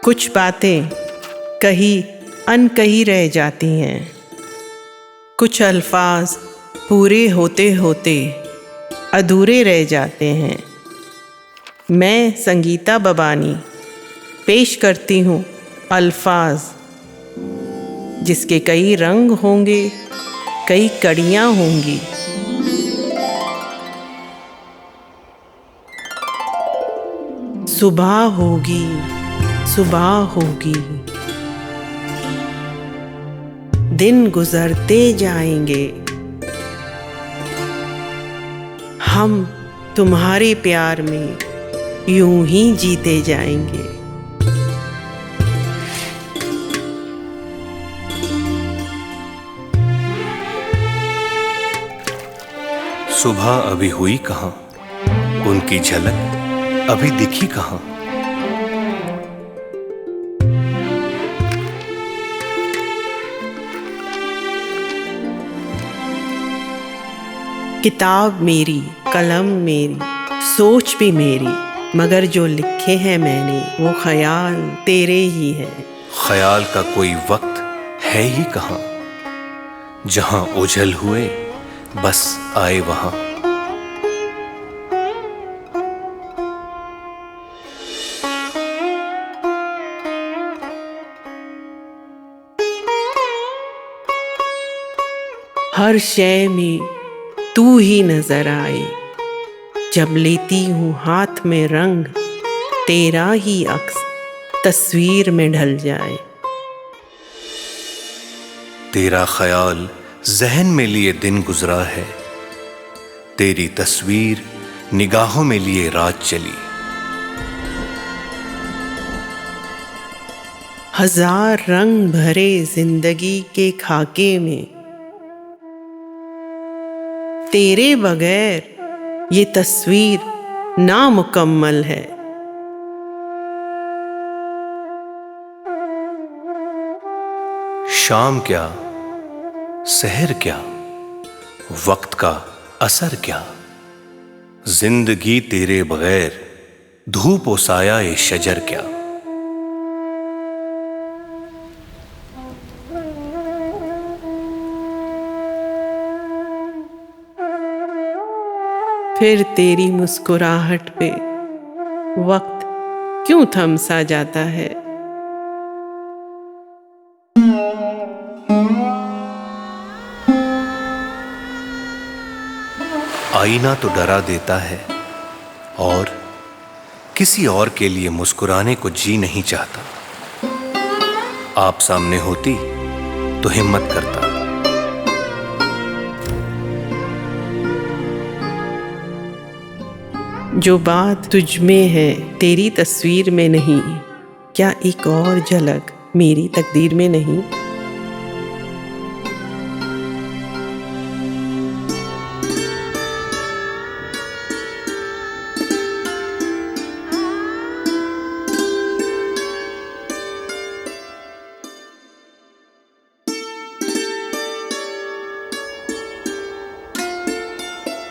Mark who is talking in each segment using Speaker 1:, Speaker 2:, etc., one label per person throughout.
Speaker 1: कुछ बातें कही अनकही रह जाती हैं, कुछ अल्फाज पूरे होते होते अधूरे रह जाते हैं। मैं संगीता बबानी पेश करती हूँ अल्फाज, जिसके कई रंग होंगे, कई कड़ियाँ होंगी। सुबह होगी, सुबह होगी, दिन गुजरते जाएंगे, हम तुम्हारे प्यार में यूं ही जीते जाएंगे।
Speaker 2: सुबह अभी हुई कहाँ, उनकी झलक अभी दिखी कहाँ।
Speaker 1: किताब मेरी, कलम मेरी, सोच भी मेरी, मगर जो लिखे हैं मैंने वो ख्याल तेरे ही है।
Speaker 2: ख्याल का कोई वक्त है ही कहाँ, जहां ओझल हुए बस आए वहां।
Speaker 1: हर शय में तू ही नजर आए, जब लेती हूँ हाथ में रंग, तेरा ही अक्स तस्वीर में ढल जाए।
Speaker 2: तेरा ख्याल जहन में लिए दिन गुजरा है, तेरी तस्वीर निगाहों में लिए रात चली।
Speaker 1: हजार रंग भरे जिंदगी के खाके में, तेरे बगैर ये तस्वीर नामुकम्मल है।
Speaker 2: शाम क्या, सहर क्या, वक्त का असर क्या, जिंदगी तेरे बगैर धूप ओ साया ए शजर क्या।
Speaker 1: फिर तेरी मुस्कुराहट पे वक्त क्यों थम सा जाता है।
Speaker 2: आईना तो डरा देता है और किसी और के लिए मुस्कुराने को जी नहीं चाहता। आप सामने होती तो हिम्मत करता।
Speaker 1: जो बात तुझ में है तेरी तस्वीर में नहीं, क्या एक और झलक मेरी तकदीर में नहीं।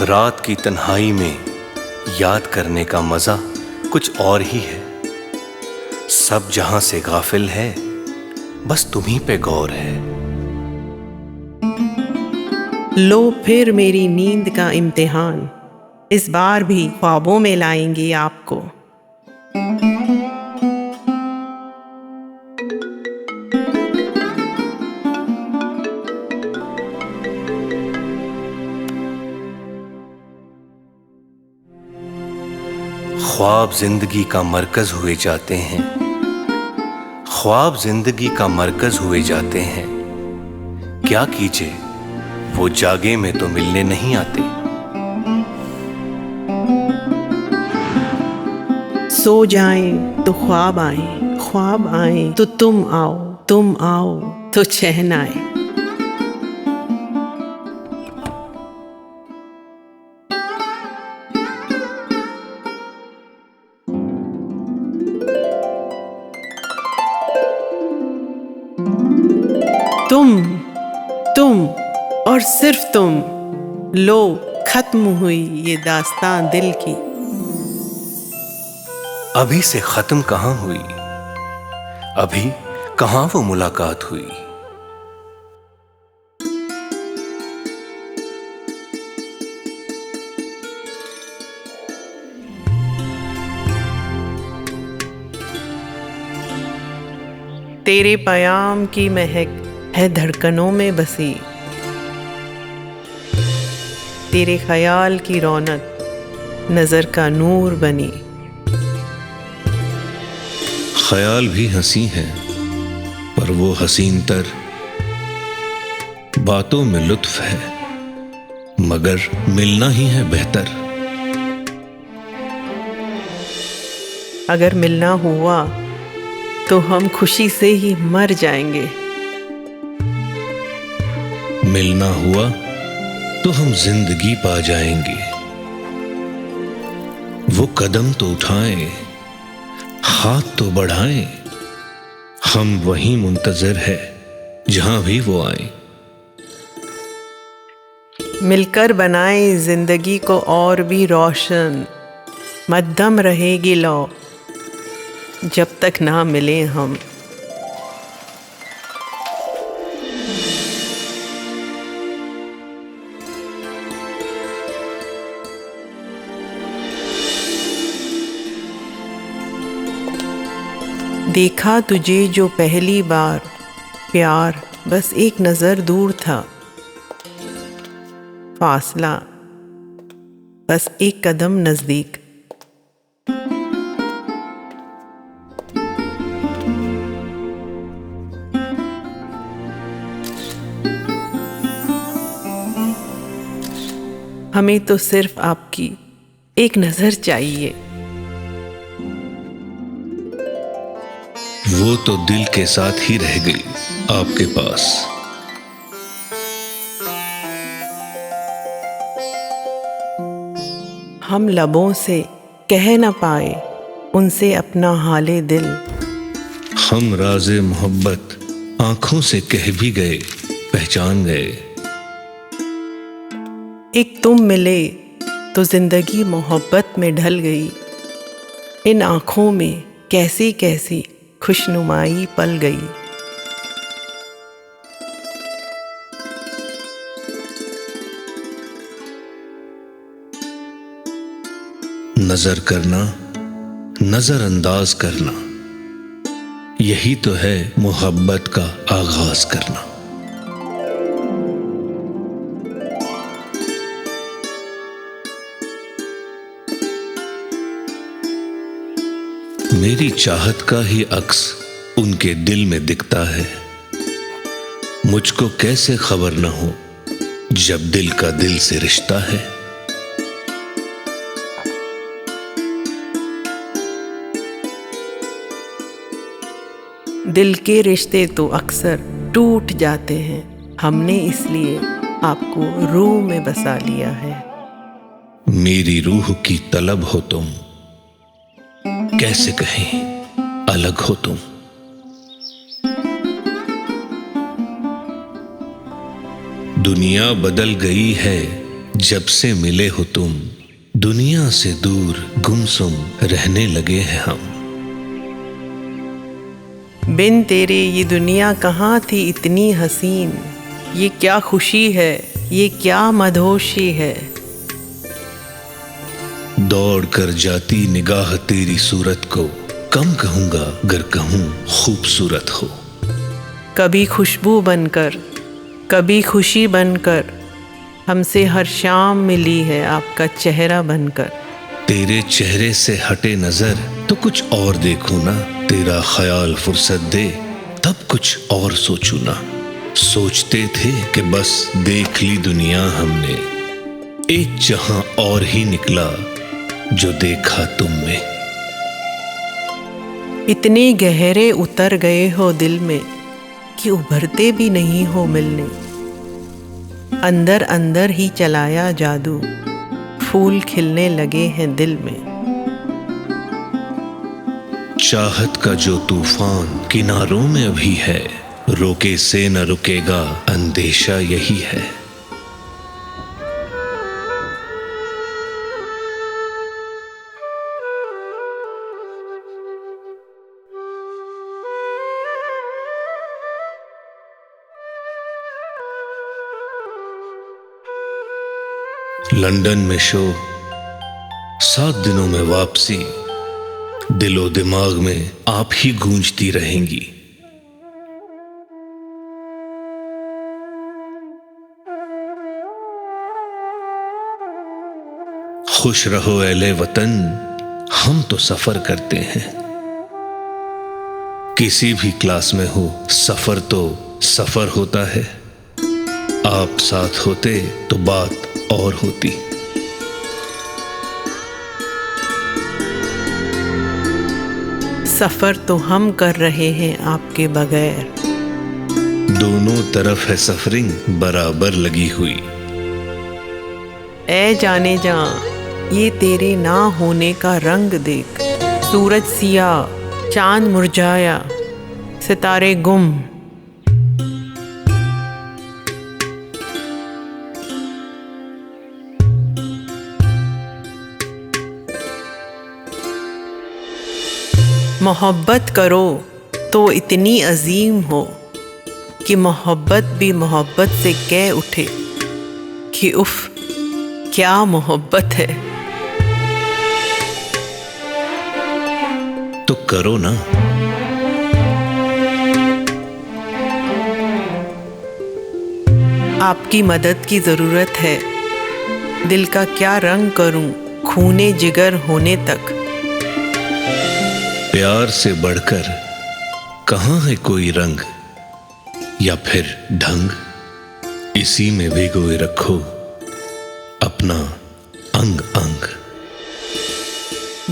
Speaker 2: रात की तन्हाई में याद करने का मजा कुछ और ही है। सब जहां से गाफिल है, बस तुम्हीं पे गौर है।
Speaker 1: लो फिर मेरी नींद का इम्तिहान, इस बार भी ख्वाबों में लाएंगे आपको।
Speaker 2: ख्वाब जिंदगी का मरकज हुए जाते हैं, ख्वाब जिंदगी का मरकज हुए जाते हैं। क्या कीजिए वो जागे में तो मिलने नहीं आते।
Speaker 1: सो जाएं तो ख्वाब आए, ख्वाब आए तो तुम आओ तो चैन आए। तुम और सिर्फ तुम, लो खत्म हुई ये दास्तां दिल की।
Speaker 2: अभी से खत्म कहां हुई, अभी कहाँ वो मुलाकात हुई।
Speaker 1: तेरे पयाम की महक है धड़कनों में बसी, तेरे ख्याल की रौनक नजर का नूर बनी।
Speaker 3: ख्याल भी हंसी है पर वो हसीन तर, बातों में लुत्फ है मगर मिलना ही है बेहतर।
Speaker 1: अगर मिलना हुआ तो हम खुशी से ही मर जाएंगे,
Speaker 3: मिलना हुआ तो हम जिंदगी पा जाएंगे। वो कदम तो उठाएं, हाथ तो बढ़ाएं, हम वहीं मुंतजर है जहां भी वो आए।
Speaker 1: मिलकर बनाएं जिंदगी को और भी रोशन, मद्दम रहेगी लौ जब तक ना मिले हम। देखा तुझे जो पहली बार, प्यार बस एक नजर दूर था, फासला बस एक कदम नजदीक। हमें तो सिर्फ आपकी एक नजर चाहिए,
Speaker 3: वो तो दिल के साथ ही रह गई आपके पास।
Speaker 1: हम लबों से कह न पाए उनसे अपना हाले दिल,
Speaker 3: हम राज़े मोहब्बत आंखों से कह भी गए, पहचान गए।
Speaker 1: एक तुम मिले तो जिंदगी मोहब्बत में ढल गई, इन आँखों में कैसी कैसी खुशनुमाई पल गई।
Speaker 3: नजर करना, नजरअंदाज करना, यही तो है मोहब्बत का आगाज करना। मेरी चाहत का ही अक्स उनके दिल में दिखता है, मुझको कैसे खबर न हो जब दिल का दिल से रिश्ता है।
Speaker 1: दिल के रिश्ते तो अक्सर टूट जाते हैं, हमने इसलिए आपको रूह में बसा लिया है।
Speaker 3: मेरी रूह की तलब हो तुम, कैसे कहें अलग हो तुम। दुनिया बदल गई है जब से मिले हो तुम, दुनिया से दूर गुमसुम रहने लगे हैं हम।
Speaker 1: बिन तेरे ये दुनिया कहाँ थी इतनी हसीन, ये क्या खुशी है, ये क्या मधोशी है।
Speaker 3: दौड़ कर जाती निगाह तेरी सूरत को, कम कहूंगा गर कहूं खूबसूरत हो।
Speaker 1: कभी खुशबू बनकर, कभी खुशी बनकर, हमसे हर शाम मिली है आपका चेहरा बनकर।
Speaker 3: तेरे चेहरे से हटे नजर तो कुछ और देखूं ना, तेरा ख्याल फुर्सत दे तब कुछ और सोचूं ना। सोचते थे कि बस देख ली दुनिया हमने, एक जहां और ही निकला जो देखा तुम में।
Speaker 1: इतने गहरे उतर गए हो दिल में कि उभरते भी नहीं हो मिलने। अंदर अंदर ही चलाया जादू, फूल खिलने लगे हैं दिल में।
Speaker 3: चाहत का जो तूफान किनारों में अभी है, रोके से न रुकेगा अंदेशा यही है। लंदन में शो, 7 दिनों में वापसी, दिलो दिमाग में आप ही गूंजती रहेंगी। खुश रहो अहले वतन, हम तो सफर करते हैं। किसी भी क्लास में हो, सफर तो सफर होता है। आप साथ होते तो बात और होती।
Speaker 1: सफर तो हम कर रहे हैं आपके बगैर।
Speaker 3: दोनों तरफ है सफरिंग बराबर लगी हुई।
Speaker 1: ऐ जाने जा, ये तेरे ना होने का रंग देख। सूरज सिया, चांद मुरझाया, सितारे गुम। मोहब्बत करो तो इतनी अजीम हो कि मोहब्बत भी मोहब्बत से कह उठे कि उफ, क्या मोहब्बत है।
Speaker 3: तो करो ना।
Speaker 1: आपकी मदद की जरूरत है। दिल का क्या रंग करूं, खूने जिगर होने तक।
Speaker 3: प्यार से बढ़कर कहां है कोई रंग या फिर ढंग। इसी में भिगोए रखो अपना अंग अंग।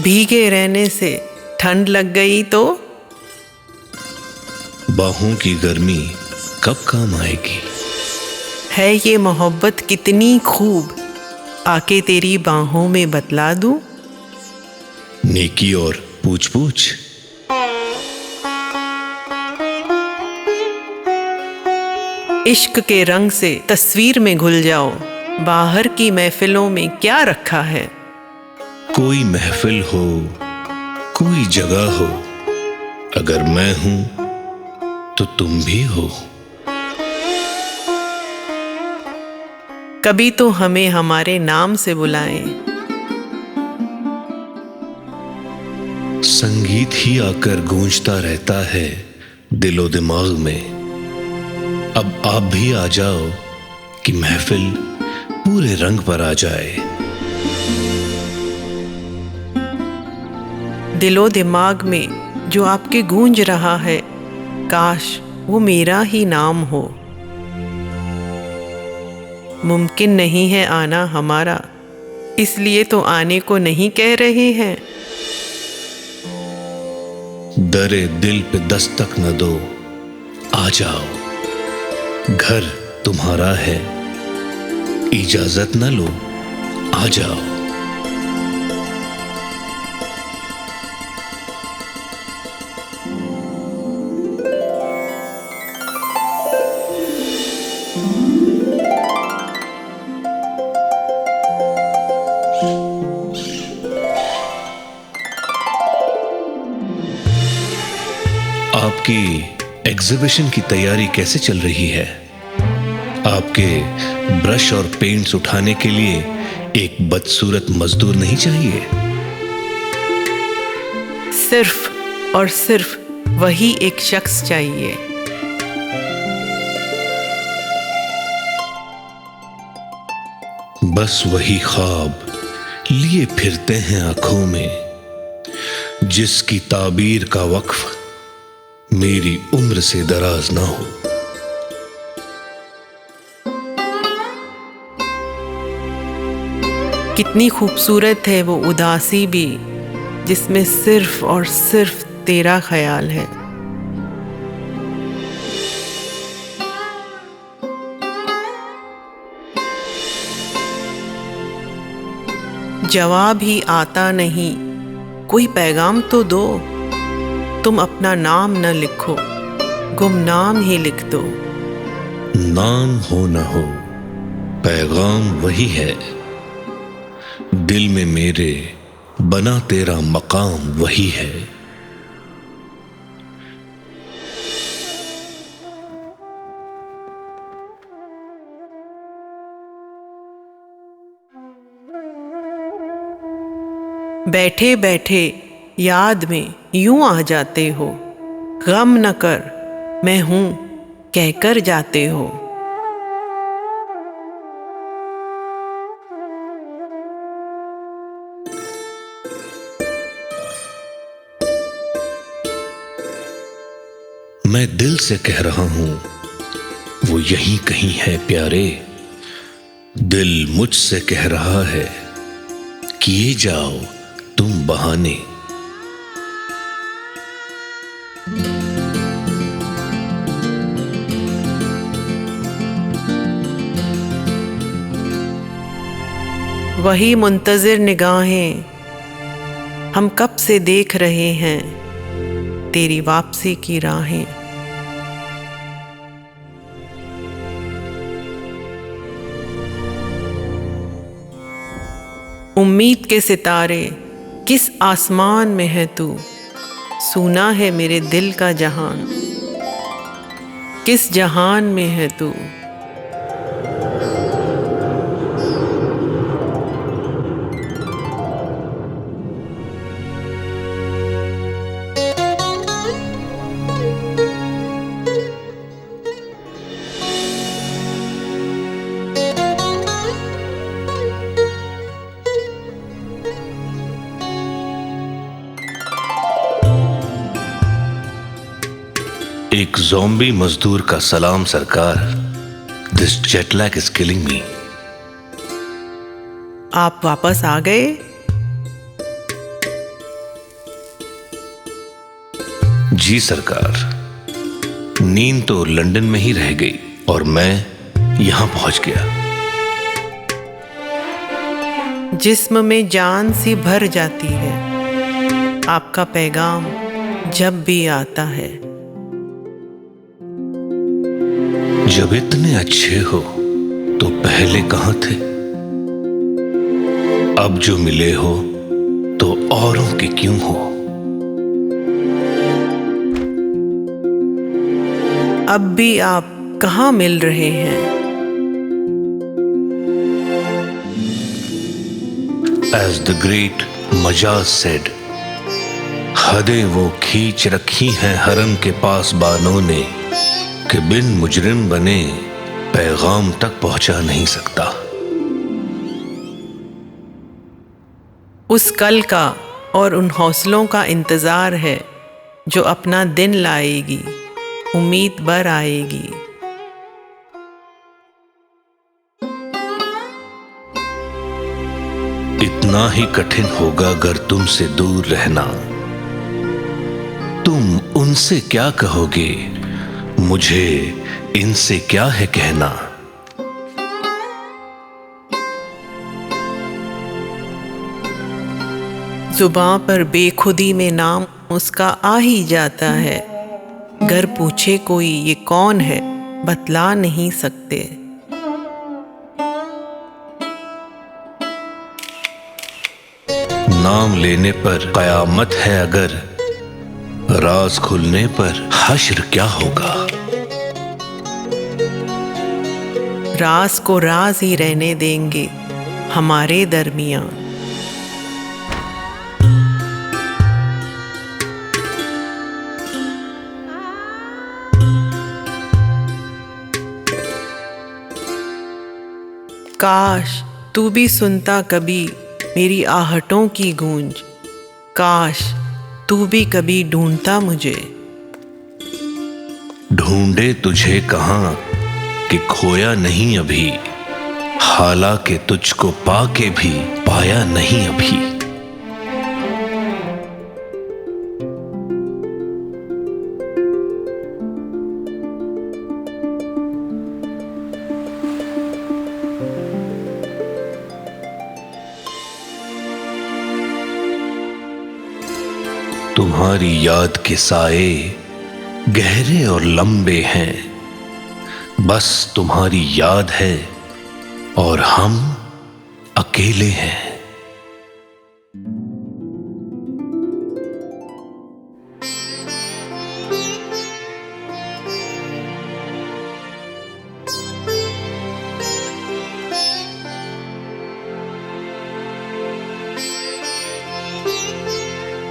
Speaker 1: भीगे रहने से ठंड लग गई तो
Speaker 3: बाहों की गर्मी कब काम आएगी।
Speaker 1: है ये मोहब्बत कितनी खूब, आके तेरी बाहों में बतला दूं।
Speaker 3: नेकी और पूछ पूछ।
Speaker 1: इश्क के रंग से तस्वीर में घुल जाओ। बाहर की महफिलों में क्या रखा है।
Speaker 3: कोई महफिल हो, कोई जगह हो, अगर मैं हूं तो तुम भी हो।
Speaker 1: कभी तो हमें हमारे नाम से बुलाएं।
Speaker 3: संगीत ही आकर गूंजता रहता है दिलो दिमाग में। अब आप भी आ जाओ कि महफिल पूरे रंग पर आ जाए।
Speaker 1: दिलो दिमाग में जो आपके गूंज रहा है, काश वो मेरा ही नाम हो। मुमकिन नहीं है आना हमारा, इसलिए तो आने को नहीं कह रहे हैं।
Speaker 3: दरे दिल पे दस्तक न दो, आ जाओ, घर तुम्हारा है, इजाजत न लो, आ जाओ। आपकी एग्जीबिशन की तैयारी कैसे चल रही है। आपके ब्रश और पेंट्स उठाने के लिए एक बदसूरत मजदूर नहीं चाहिए।
Speaker 1: सिर्फ और सिर्फ वही एक शख्स चाहिए।
Speaker 3: बस वही ख्वाब लिए फिरते हैं आंखों में, जिसकी ताबीर का वक्फ मेरी उम्र से दराज ना हो।
Speaker 1: कितनी खूबसूरत है वो उदासी भी, जिसमें सिर्फ और सिर्फ तेरा ख्याल है। जवाब ही आता नहीं, कोई पैगाम तो दो। तुम अपना नाम न लिखो, गुमनाम ही लिख दो।
Speaker 3: नाम हो न हो, पैगाम वही है। दिल में मेरे बना तेरा मकाम वही है।
Speaker 1: बैठे बैठे याद में यूं आ जाते हो, गम न कर मैं हूं कहकर जाते हो।
Speaker 3: मैं दिल से कह रहा हूं वो यहीं कहीं है प्यारे, दिल मुझसे कह रहा है किए जाओ तुम बहाने।
Speaker 1: वही मुंतजिर निगाहें हम कब से देख रहे हैं, तेरी वापसी की राहें। उम्मीद के सितारे किस आसमान में है तू, सूना है मेरे दिल का जहान, किस जहान में है तू।
Speaker 3: एक ज़ॉम्बी मजदूर का सलाम सरकार, this jet lag is killing मी।
Speaker 1: आप वापस आ गए?
Speaker 3: जी सरकार, नींद तो लंदन में ही रह गई और मैं यहां पहुंच गया।
Speaker 1: जिस्म में जान सी भर जाती है, आपका पैगाम जब भी आता है।
Speaker 3: जब इतने अच्छे हो तो पहले कहां थे? अब जो मिले हो तो औरों के क्यों हो?
Speaker 1: अब भी आप कहाँ मिल रहे हैं?
Speaker 3: As the great Majaz said, हदें वो खींच रखी हैं हरम के पास बानों ने कि बिन मुजरिम बने पैगाम तक पहुंचा नहीं सकता।
Speaker 1: उस कल का और उन हौसलों का इंतजार है जो अपना दिन लाएगी, उम्मीद बर आएगी।
Speaker 3: इतना ही कठिन होगा अगर तुमसे दूर रहना। तुम उनसे क्या कहोगे, मुझे इनसे क्या है कहना।
Speaker 1: जुबां पर बेखुदी में नाम उसका आ ही जाता है, गर पूछे कोई ये कौन है बतला नहीं सकते।
Speaker 3: नाम लेने पर कयामत है अगर, राज खुलने पर हश्र क्या होगा।
Speaker 1: राज को राज ही रहने देंगे हमारे दरमियां। काश तू भी सुनता कभी मेरी आहटों की गूंज, काश तू भी कभी ढूंढता मुझे।
Speaker 3: ढूंढे तुझे कहां कि खोया नहीं अभी, हालांकि तुझको पाके भी पाया नहीं अभी। तुम्हारी याद के साए गहरे और लंबे हैं, बस तुम्हारी याद है और हम अकेले हैं।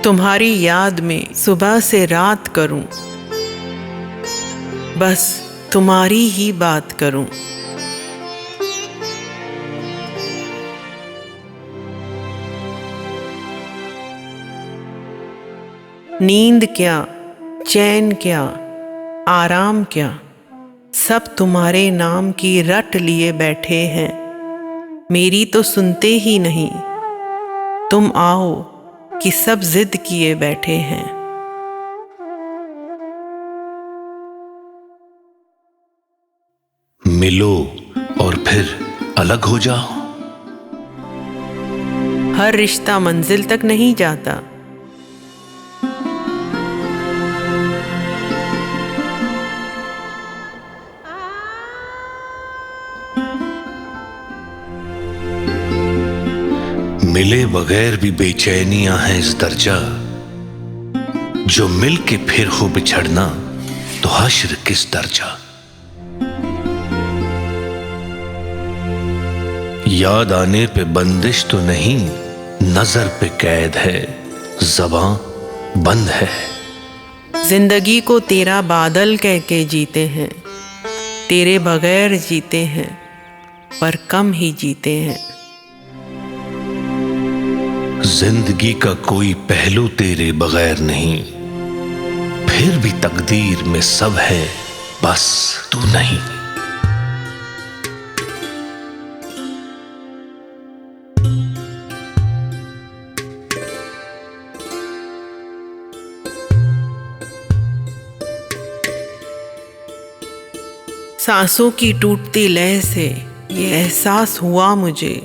Speaker 1: तुम्हारी याद में सुबह से रात करूं, बस तुम्हारी ही बात करूं। नींद क्या, चैन क्या, आराम क्या, सब तुम्हारे नाम की रट लिए बैठे हैं। मेरी तो सुनते ही नहीं, तुम आओ कि सब जिद किए बैठे हैं।
Speaker 3: मिलो और फिर अलग हो जाओ।
Speaker 1: हर रिश्ता मंजिल तक नहीं जाता।
Speaker 3: मिले बगैर भी बेचैनियां हैं इस दर्जा, जो मिल के फिर हो बिछड़ना तो हश्र किस दर्जा। याद आने पे बंदिश तो नहीं, नजर पे कैद है, ज़बां बंद है।
Speaker 1: जिंदगी को तेरा बादल कह के जीते हैं, तेरे बगैर जीते हैं पर कम ही जीते हैं।
Speaker 3: जिंदगी का कोई पहलू तेरे बगैर नहीं, फिर भी तकदीर में सब है, बस तू नहीं।
Speaker 1: सांसों की टूटती लय से ये एहसास हुआ मुझे,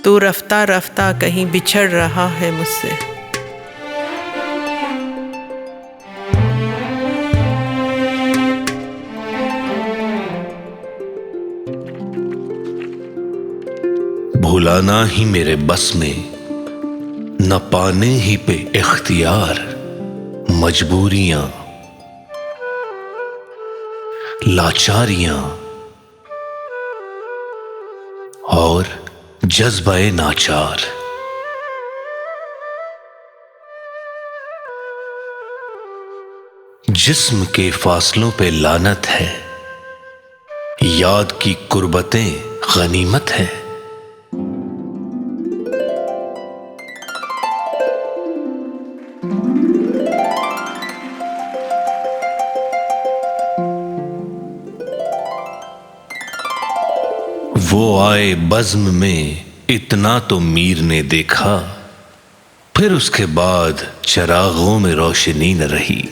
Speaker 1: तू रफ्ता रफ्ता कहीं बिछड़ रहा है मुझसे।
Speaker 3: भुलाना ही मेरे बस में, न पाने ही पे इख्तियार। मजबूरियां, लाचारियां और जज्बाए नाचार। जिस्म के फासलों पे लानत है, याद की कुर्बतें गनीमत है। वो आए बज़्म में इतना तो मीर ने देखा, फिर उसके बाद चरागों में रोशनी न रही।